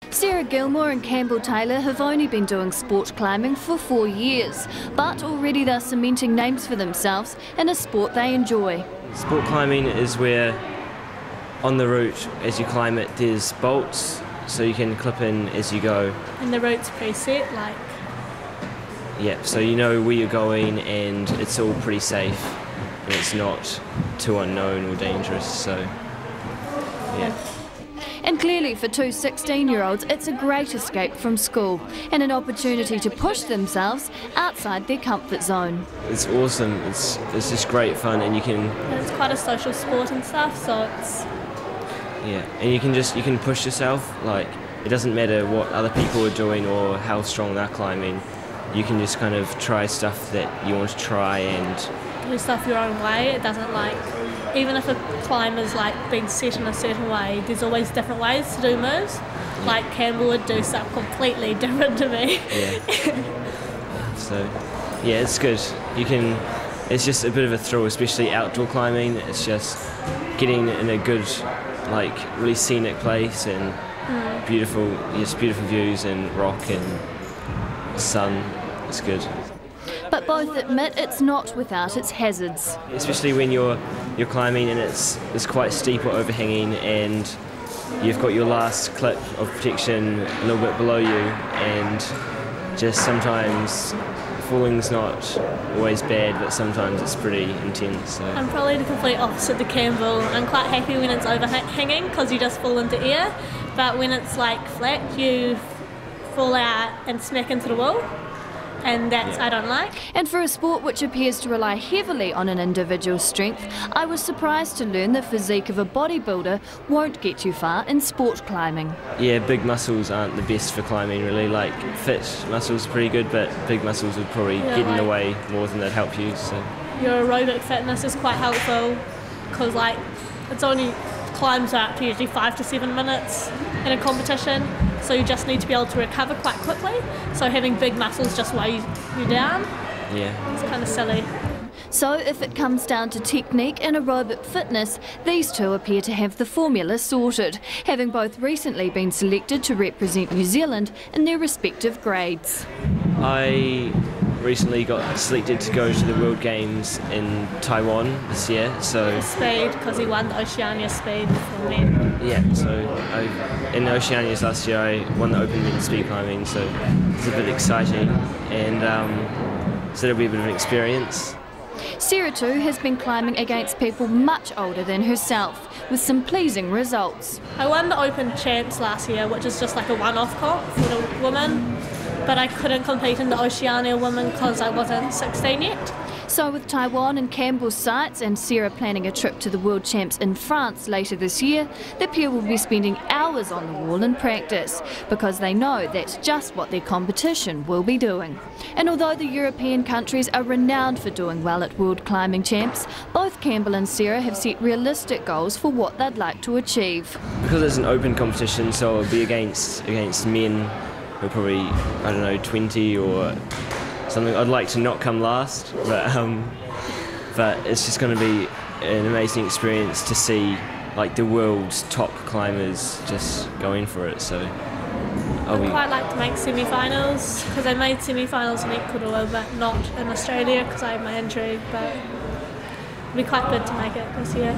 Sarah Gilmour and Campbell Taylor have only been doing sport climbing for 4 years, but already they're cementing names for themselves in a sport they enjoy. Sport climbing is where on the route as you climb it there's bolts so you can clip in as you go. And the route's preset, like? Yeah, so you know where you're going and it's all pretty safe and it's not too unknown or dangerous, so yeah. And clearly for two 16-year-olds it's a great escape from school and an opportunity to push themselves outside their comfort zone. It's awesome, it's just great fun and you can... And it's quite a social sport and stuff, so it's... Yeah, and you can push yourself, like it doesn't matter what other people are doing or how strong they're climbing. You can just kind of try stuff that you want to try and... Do stuff your own way. It doesn't like... Even if a climber's like being set in a certain way, there's always different ways to do moves. Yeah. Like Campbell would do something completely different to me. Yeah. So, yeah, it's good. You can... It's just a bit of a thrill, especially outdoor climbing. It's just getting in a good, like, really scenic place and beautiful views and rock and sun. It's good. But both admit it's not without its hazards. Especially when you're climbing and it's quite steep or overhanging and you've got your last clip of protection a little bit below you, and just sometimes falling's not always bad, but sometimes it's pretty intense. So. I'm probably the complete opposite to Campbell. I'm quite happy when it's overhanging because you just fall into air, but when it's like flat you fall out and smack into the wall. And that's I don't like. And for a sport which appears to rely heavily on an individual's strength, I was surprised to learn the physique of a bodybuilder won't get you far in sport climbing. Yeah, big muscles aren't the best for climbing really. Like fit muscles are pretty good, but big muscles would probably get in the way more than they'd help you. So your aerobic fitness is quite helpful because like it's only climbs up to usually 5 to 7 minutes in a competition, so you just need to be able to recover quite quickly, so having big muscles just weigh you down. Yeah, it's kind of silly. So if it comes down to technique and aerobic fitness, these two appear to have the formula sorted, having both recently been selected to represent New Zealand in their respective grades. I recently got selected to go to the World Games in Taiwan this year, so... Speed, because he won the Oceania speed for men. Yeah, so in the Oceanias last year I won the open men's speed climbing, so it's a bit exciting and so it'll be a bit of an experience. Sarah too has been climbing against people much older than herself, with some pleasing results. I won the Open Champs last year, which is just like a one-off comp for the women, but I couldn't compete in the Oceania women because I wasn't 16 yet. So with Taiwan and Campbell's sights and Sarah planning a trip to the World Champs in France later this year, the pair will be spending hours on the wall in practice because they know that's just what their competition will be doing. And although the European countries are renowned for doing well at World Climbing Champs, both Campbell and Sarah have set realistic goals for what they'd like to achieve. Because it's an open competition, so it'll be against men who are probably, I don't know, 20 or something. I'd like to not come last, but it's just going to be an amazing experience to see like the world's top climbers just going for it. So I'd quite like to make semi-finals because I made semi-finals in Ecuador, but not in Australia because I had my injury. But it'd be quite good to make it this year.